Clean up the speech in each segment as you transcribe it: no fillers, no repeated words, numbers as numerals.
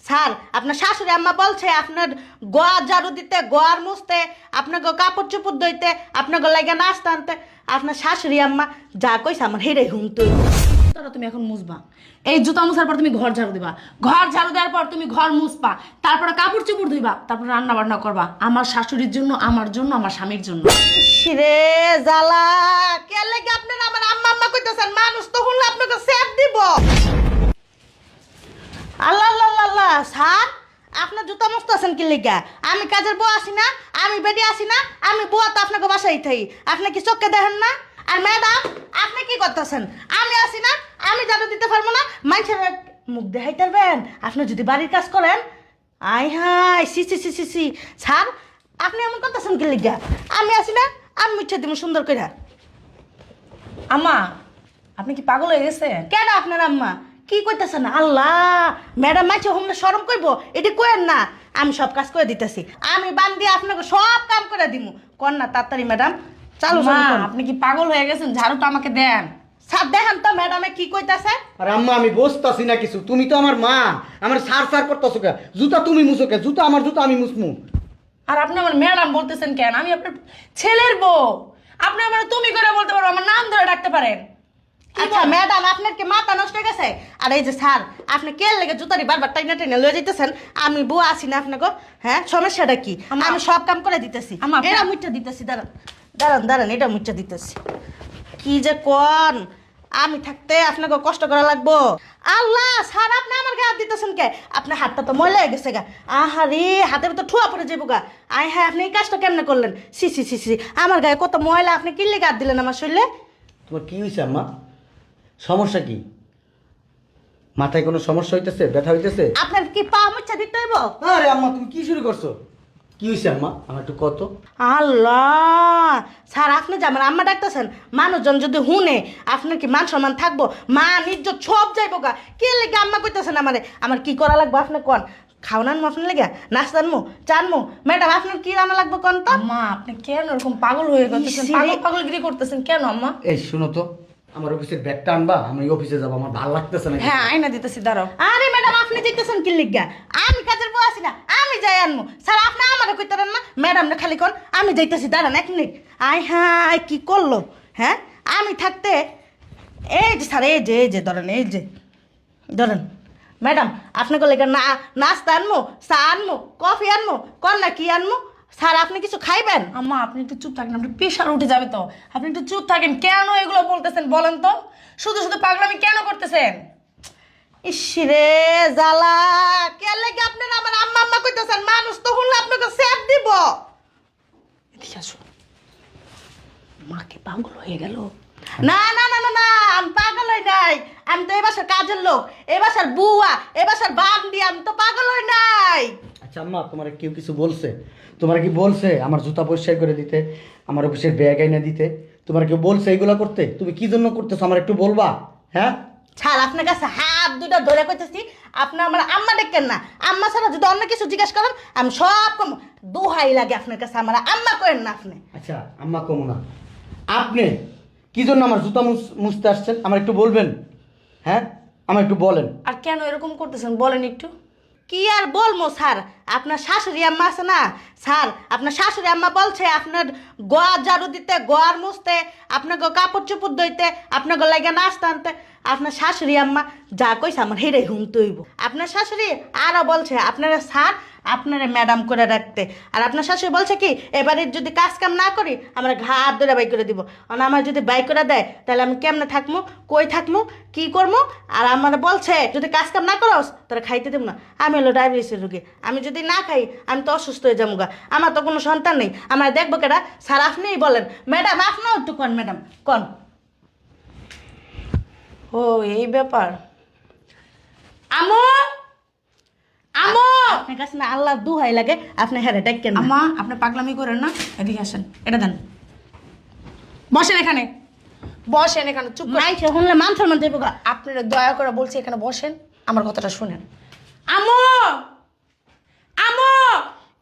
Sir আপনার শাশুড়ি আম্মা বলছে আপনার গোয়ার ঝাড়ু দিতে, গোয়ার মুছতে, আপনাকে কাপড় চোপড় ধুইতে, আপনাকে লাগে নাস্তা আনতে। আপনার শাশুড়ি আম্মা যা কইছে আমার হেরে ঘুমতে। জুতাটা তুমি এখন মুছবা। এই জুতা মুছার পর তুমি ঘর ঝাড়ু দিবা, ঘর ঝাড়ু দেওয়ার পর তুমি ঘর মুছবা, তারপরে কাপড় চোপড় ধুইবা, তারপর রান্না বান্না করবা আমার শাশুড়ির জন্য, আমার জন্য, আমার স্বামীর জন্য। রে জ্বালা কে লাগে আপনার আমার আম্মা আম্মা কইতেছেন, মানুষ তো শুনলে আপনাকে সেফ দিব। আল্লাহ আল্লাহ আল্লাহ স্যার আপনার জুতা মুছতেছেন কি লিগা? আমি কাজের বউ আসি না, আমি বেডি আসি না, আমি বুয়া তো আপনাকে বাসায় থাই, আপনি কি চোখে দেখেন না? আর ম্যাডাম আপনি কি করতেছেন? আমি আসি না, আমি জাদু দিতে পারবো না, মানুষের মুখ দেখাই পারবেন? আপনি যদি বাড়ির কাজ করেন আই হাই সি সি সি সি সি। স্যার আপনি এমন করতেছেন কি লিগা? আমি আসি না, আমি মুছে দিব সুন্দর করে। আম্মা আপনি কি পাগল হয়ে গেছে? কেন আপনার আম্মা কি কইতেছেন? আল্লাহ ম্যাডাম মাইছে হুমলে শরম কইব, এটি কইেন না। আমি সব কাজ করে দিতেছি, আমি বান্দি আপনাকে সব কাম করে দিমু। কর না তাড়াতাড়ি ম্যাডাম, চালু মা চালু করুন। আপনি কি পাগল হয়ে গেছেন? ঝাড়ুটা আমাকে দেন। স্যার দেখেন তো ম্যাডামে কি কইতাছে। আর আম্মা আমি বসতাছি না কিছু, তুমি তো আমার মা, আমার সার সার করতেছো কে? জুতা তুমি মুছো কে? জুতা আমার জুতা আমি মুছমু। আর আপনি আমার ম্যাডাম বলতেছেন কেন? আমি আপনার ছেলের বউ, আপনি আমার তুমি করে বলতে পারো, আমার নাম ধরে ডাকতে পারেন। আচ্ছা ম্যাডাম আপনার কি মাথা নষ্ট হয়ে গেছে? আর এই যে স্যার আপনি কে লেগে জুতারি বারবার টাইনা টাইনা লয়ে যাইতেছেন? আমি বউ আছি না আপনাকে, হ্যাঁ সমস্যাটা কি? আমি সব কাম করে দিতেছি। এটা মুইটা দিতেছি, দাঁড়ান দাঁড়ান দাঁড়ান, এটা মুইটা দিতেছি। কি যে কোন, আমি থাকতে আপনাকে কষ্ট করা লাগবো? আল্লাহ স্যার আপনি আমার গায়ে হাত দিতেছেন কে? আপনার হাতটা তো ময়লা হয়ে গেছে গা। আহারে হাতের তো ঠুয়া পড়ে যাবো গা। আয় হ্যাঁ আপনি এই কাজটা কেমনে করলেন? সি সি সি সি, আমার গায়ে কত ময়লা, আপনি কি লেগে হাত দিলেন আমার শরীরে? তোমার কি হয়েছে আম্মা? সমস্যা কি? মাথায় কোনো সমস্যা হইতেছে? ব্যথা হইতেছে? আপনার কি পা মুচ্ছা দিতে হইব? আরে আম্মা তুমি কি শুরু করছো? কি হয়েছে আম্মা? আমার একটু কত। আল্লাহ স্যার আপনি যে আমার আম্মা ডাকতেছেন, মানুষজন যদি হুনে আপনার কি মান সম্মান থাকবো? মা ইজ্জত সব যাইব গা। কে লেগে আম্মা কইতেছেন আমারে? আমার কি করা লাগবে আপনি কোন? খাওয়ান আনবো আপনার লেগে, নাস্তা আনবো, চা আনবো? ম্যাডাম আপনার কি রান্না লাগবে কোন তো? আম্মা আপনি কেন এরকম পাগল হয়ে গেছেন? ইসি রে। পাগল পাগলগিরি করতেছেন কেন আম্মা? এই শুনো তো, আমার অফিসের ব্যাগটা আনবা, আমি অফিসে যাবো, আমার ভালো লাগতেছে না। হ্যাঁ আয়না দিতেছি, দাঁড়াও। আরে ম্যাডাম আপনি যাইতেছেন কি লিগা? আমি কাজের বউ আছি না, আমি যাই আনবো। স্যার আপনি আমারে কইতারেন না ম্যাডাম না খালি কোন? আমি যাইতেছি, দাঁড়ান 1 মিনিট। আয় হাই কি করলো? হ্যাঁ আমি থাকতে এই যে স্যার এই যে ধরেন, এই যে ধরেন ম্যাডাম আপনাকে লেগে না নাস্তা আনবো, চা আনবো, কফি আনবো, কর না কি আনবো? স্যার আপনি কিছু খাইবেন? আম্মা আপনি একটু চুপ থাকেন, আপনি প্রেশার উঠে যাবে তো। আপনি একটু চুপ থাকেন, কেন এগুলো বলতেছেন বলেন তো? শুধু শুধু পাগলামি কেন করতেছেন? ইসরে জ্বালা কে লেগে আপনার আমার আম্মা আম্মা কইতেছেন, মানুষ তো শুনলে আপনাকে সেফ দিব। এদিকে আসো। মা কি পাগল হয়ে গেল? না না না না না, আমি পাগল হই নাই। আমি তো এই বাসার কাজের লোক, এই বাসার বুয়া, এই বাসার বান্দি, আমি তো পাগল হই নাই। আচ্ছা আম্মা তোমার কেউ কিছু বলছে? তোমার কি বলছে আমার জুতা পরিষ্কার করে দিতে, আমার অফিসের ব্যাগ আইনা দিতে? তোমার কেউ বলছে এইগুলো করতে? তুমি কি জন্য করতেছো আমার একটু বলবা? হ্যাঁ ছাড় আপনার কাছে হাত দুটা ধরে কইতেছি, আপনি আমার আম্মা ডেকেন না। আম্মা ছাড়া যদি অন্য কিছু জিজ্ঞেস করেন আমি সব কম। দোহাই লাগে আপনার কাছে, আমার আম্মা করেন না আপনি। আচ্ছা আম্মা কমো না, আপনি কি জন্য আমার জুতা মুছতে আসছেন আমার একটু বলবেন? হ্যাঁ আমার একটু বলেন। আর কেন এরকম করতেছেন বলেন একটু। কি আর বলবো স্যার, আপনার শাশুড়ি আম্মা আছে না স্যার, আপনার শাশুড়ি আম্মা বলছে আপনার গোয়ার ঝাড়ু দিতে, গোয়ার মুছতে, আপনাকে কাপড় চোপড় ধুইতে, আপনাকে লাগে নাস্তা আনতে। আপনার শাশুড়ি আম্মা যা কইছে আমার হেরে ঘুমতে হইব। আপনার শাশুড়ি আরও বলছে আপনারা স্যার আপনারা ম্যাডাম করে রাখতে। আর আপনার শাশুড়ি বলছে কি এবারে যদি কাজ কাম না করি আমরা ঘাট ধরে বাই করে দিব। আর আমার যদি বাই করে দেয় তাহলে আমি কেমনে থাকবো, কই থাকবো, কি করবো? আর আমার বলছে যদি কাজ কাম না করস তাহলে খাইতে দেবো না। আমি হলো ডায়াবেটিসের রোগী, আমি যদি না খাই আমি তো অসুস্থ হয়ে যাবো গা। আমার তো কোনো সন্তান নেই, আমার দেখবো কেটা? স্যার আপনিই বলেন। ম্যাডাম আপনিও একটু কন, ম্যাডাম কন। ও এই ব্যাপার। আমো আমো আপনার কাছে না আল্লাহ দুহাই লাগে, আপনি হ্যাঁ ডাকেন না। আম্মা আপনি পাগলামি করেন না, এদিকে আসেন, এটা দেন। বসেন এখানে, বসেন এখানে, চুপ করে। মাইছে শুনলে মান সম্মান দেবো গা। আপনারা দয়া করে বলছি এখানে বসেন, আমার কথাটা শুনেন। আমো আমো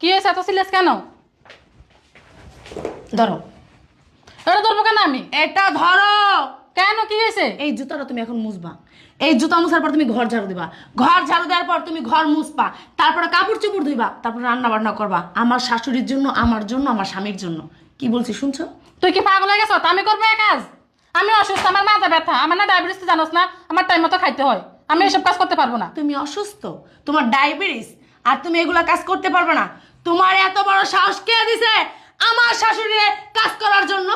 কি হয়েছে এত সিরিয়াস কেন? ধরো, এটা ধরবো কেন আমি? এটা ধরো। কেন কি হয়েছে? এই জুতাটা তুমি এখন মুছবা। এই জুতা মুছার পর তুমি ঘর ঝাড়ু দিবা। ঘর ঝাড়ু দেওয়ার পর তুমি ঘর মুছবা, তারপরে কাপড় চোপড় ধুইবা, তারপরে রান্না বান্না করবা আমার শাশুড়ির জন্য, আমার জন্য, আমার স্বামীর জন্য। কি বলছি শুনছো? তুই কি পাগল হয়ে গেছ? আমি করবো এই কাজ? আমি অসুস্থ, আমার মাথা ব্যথা, আমার না ডায়াবেটিস, জানোস না? আমার টাইম মতো খাইতে হয়, আমি এসব কাজ করতে পারবো না। তুমি অসুস্থ, তোমার ডায়াবেটিস, আর তুমি এগুলা কাজ করতে পারবে না। তোমার এত বড় সাহস কে দিছে আমার শাশুড়ির কাজ করার জন্য?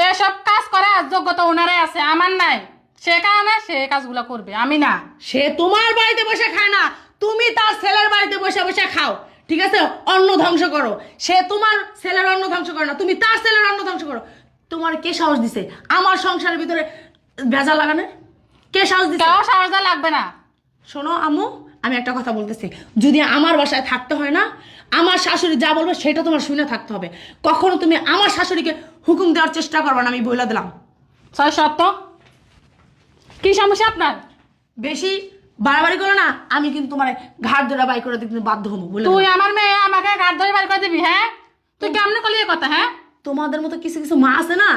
এসব কাজ করার যোগ্যতা ওনারে আছে, আমার নাই। সে কারণে সে কাজগুলো করবে, আমি না। সে তোমার বাড়িতে বসে খায় না, তুমি তার ছেলের বাড়িতে বসে বসে খাও, ঠিক আছে? অন্ন ধ্বংস করো। সে তোমার ছেলের অন্ন ধ্বংস করে না, তুমি তার ছেলের অন্ন ধ্বংস করো। তোমার কে সাহস দিছে আমার সংসারের ভিতরে ভেজাল লাগানোর? কে সাহস দিছে? কেউ সাহস দেওয়া লাগবে না। শোনো আম্মু, আমি একটা কথা বলতেছি, যদি আমার বাসায় থাকতে হয় না, আমার শাশুড়ি যা বলবে সেটা তোমার শুনে থাকতে হবে। কখনো তুমি আমার শাশুড়িকে হুকুম দেওয়ার চেষ্টা করবে না, আমি বলে দিলাম। ছয় সত্য কি সমস্যা আপনার? বেশি বাড়াবাড়ি করো না, আমি কিন্তু তোমার ঘাট ধরে বাই করে দিতে বাধ্য হবো বলে তুই দিলাম। আমার মেয়ে, আমাকে গাড় ধরে বার করে দিবি? হ্যাঁ, তুই কেমনে করলি এ কথা? হ্যাঁ, তোমাদের মতো কিছু কিছু মা আছে না,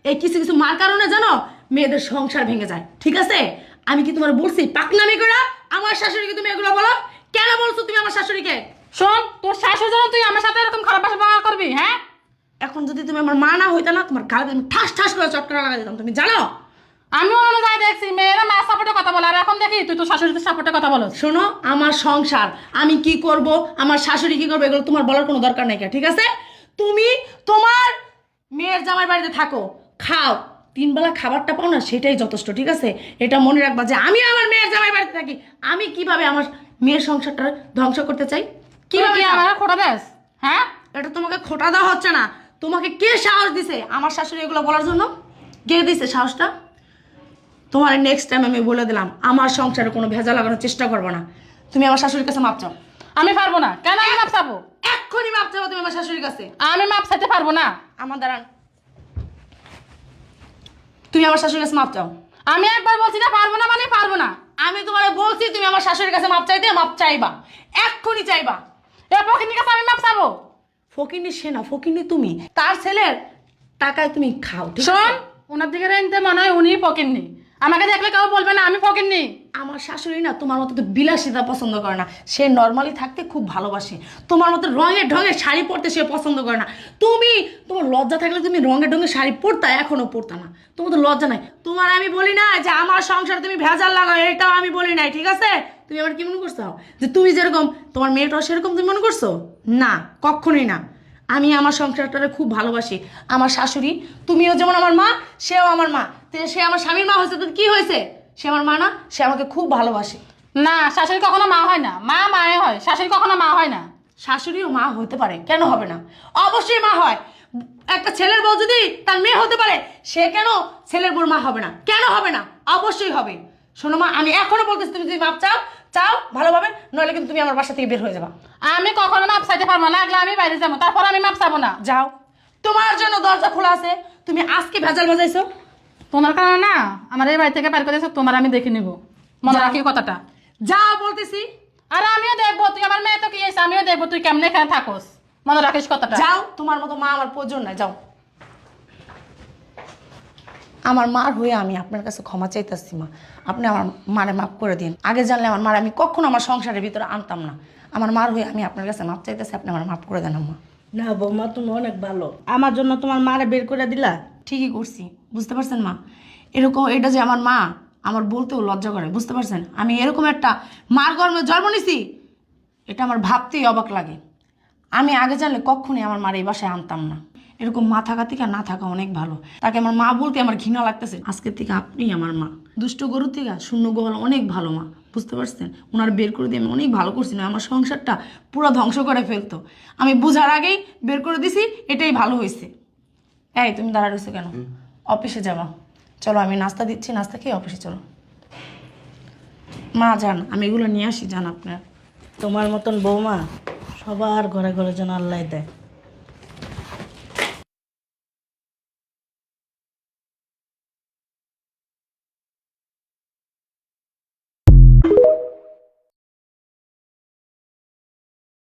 এই কিছু কিছু মার কারণে জানো মেয়েদের সংসার ভেঙে যায়, ঠিক আছে? আমি কি তোমার বলছি পাকনামি করে আমার শাশুড়িকে তুমি এগুলো বলো? কেন বলছো তুমি আমার শাশুড়িকে? শোন, তোর শাশুড়ি জন্য তুই আমার সাথে এরকম খারাপ ভাষা ব্যবহার করবি? হ্যাঁ, এখন যদি তুমি আমার মা না হইতা না, তোমার গালে আমি ঠাস ঠাস করে চটকরা লাগাই দিতাম, তুমি জানো? আমি অন্য জায়গায় দেখছি মেয়েরা মা সাপোর্টে কথা বলে, আর এখন দেখি তুই তোর শাশুড়ির সাপোর্টে কথা বলো। শোনো, আমার সংসার, আমি কি করব, আমার শাশুড়ি কি করবে, এগুলো তোমার বলার কোনো দরকার নাই, ঠিক আছে? তুমি তোমার মেয়ের জামাই বাড়িতে থাকো, খাও, 3 বেলা খাবারটা পাও না, সেটাই যথেষ্ট, ঠিক আছে? এটা মনে রাখবা যে আমি আমার মেয়ের জামাই বাড়িতে থাকি, আমি কিভাবে আমার মেয়ের সংসারটা ধ্বংস করতে চাই, কিভাবে কিভাবে আমার খোটা দেশ? হ্যাঁ, এটা তোমাকে খোটা দেওয়া হচ্ছে না। তোমাকে কে সাহস দিছে আমার শাশুড়ি এগুলো বলার জন্য? কে দিছে সাহসটা? তোমার নেক্সট টাইম আমি বলে দিলাম, আমার সংসারে কোনো ভেজা লাগানোর চেষ্টা করবো না। তুমি আমার শাশুড়ির কাছে মাপ চাও। আমি পারবো না। কেন আমি মাপ চাবো? এক্ষুনি মাপ চাও তুমি আমার শাশুড়ির কাছে। আমি মাপ চাইতে পারবো না। আমার দাঁড়ান, তুমি আমার শাশুড়ির কাছে মাপ চাও। আমি একবার বলছি না, পারবো না মানে পারবো না। আমি তোমারে বলছি তুমি আমার শাশুড়ির কাছে মাপ চাইতে, মাপ চাইবা, এক্ষুনি চাইবা। এ পক্ষিনীর কাছে আমি মাপ চাবো? ফকিনি সে না, ফকিনি তুমি। তার ছেলের টাকায় তুমি খাও, ঠিক আছে? শোন, ওনার দিকে রেনতে মনে হয় উনি ফকিরনি। আমাকে দেখলে কেউ বলবে না আমি ফকিরনি। আমার শাশুড়ি না তোমার মতো তো বিলাসিতা পছন্দ করে না, সে নর্মালি থাকতে খুব ভালোবাসে। তোমার মতো রঙে ঢঙে শাড়ি পরতে সে পছন্দ করে না। তুমি, তোমার লজ্জা থাকলে তুমি রঙে ঢঙে শাড়ি পরতা, এখনো পরতা না। তোমার তো লজ্জা নাই। তোমার আমি বলি না যে আমার সংসারে তুমি ভেজাল লাগাও, এটাও আমি বলি নাই, ঠিক আছে? তুমি আমার কি মনে করছো যে তুমি যেরকম তোমার মেয়েটাও সেরকম তুমি মনে করছো? না, কখনোই না। আমি আমার সংসারটারে খুব ভালোবাসি। আমার শাশুড়ি, তুমিও যেমন আমার মা, সেও আমার মা। সে আমার স্বামীর মা হয়েছে তো কি হয়েছে? সে আমার মা না? সে আমাকে খুব ভালোবাসে। না, শাশুড়ি কখনো মা হয় না, মা মায়ে হয়, শাশুড়ি কখনো মা হয় না। শাশুড়িও মা হতে পারে, কেন হবে না? অবশ্যই মা হয়। একটা ছেলের বউ যদি তার মেয়ে হতে পারে, সে কেন ছেলের বউর মা হবে না? কেন হবে না? অবশ্যই হবে। শোনো মা, আমি এখনো বলতেছি, তুমি যদি মাপ চাও চাও ভালোভাবে, নইলে কিন্তু তুমি আমার বাসা থেকে বের হয়ে যাবা। আমি কখনো মাপ চাইতে পারবো না, লাগলে আমি বাইরে যাবো, তারপর আমি মাপ চাবো না। যাও, তোমার জন্য দরজা খোলা আছে। তুমি আজকে ভেজাল বাজাইছো, তোমার কারণে না আমার এই বাড়ি থেকে বের করে দিয়েছো, তোমার আমি দেখে নিবো, মনে রাখি কথাটা। যাও বলতেছি। আর আমিও দেখবো, তুই আমার মেয়ে তো কি হয়েছে, আমিও দেখবো তুই কেমনে এখানে থাকোস, মনে রাখিস কথাটা। যাও, তোমার মতো মা আমার প্রয়োজন নাই, যাও। আমার মার হয়ে আমি আপনার কাছে ক্ষমা চাইতেছি মা, আপনি আমার মারে মাফ করে দিন। আগে জানলে আমার মার আমি কখনো আমার সংসারের ভিতরে আনতাম না। আমার মার হয়ে আমি আপনার কাছে মাপ চাইতেছি, আপনি আমার মাফ করে দেন আম্মা। না বৌমা, তুমি অনেক ভালো, আমার জন্য তোমার মারে বের করে দিলা। ঠিকই করছি, বুঝতে পারছেন মা? এরকম এটা যে আমার মা, আমার বলতেও লজ্জা করে, বুঝতে পারছেন? আমি এরকম একটা মার গর্ভে জন্ম নিছি, এটা আমার ভাবতেই অবাক লাগে। আমি আগে জানলে কখনই আমার মার এই বাসায় আনতাম না। এরকম মা থাকা থেকে না থাকা অনেক ভালো। তাকে আমার মা বলতে আমার ঘৃণা লাগতেছে। আজকের থেকে আপনিই আমার মা। দুষ্ট গরুর থেকে শূন্য গোয়াল অনেক ভালো মা, বুঝতে পারছেন? ওনার বের করে দিয়ে আমি অনেক ভালো করছি না, আমার সংসারটা পুরো ধ্বংস করে ফেলতো। আমি বুঝার আগেই বের করে দিছি, এটাই ভালো হয়েছে। এই তুমি দাঁড়া রয়েছো কেন? অফিসে যাবা, চলো আমি নাস্তা দিচ্ছি, নাস্তা খেয়ে অফিসে চলো। মা যান, আমি এগুলো নিয়ে আসি, যান আপনার। তোমার মতন বৌমা সবার ঘরে ঘরে যেন আল্লাহ দেয়।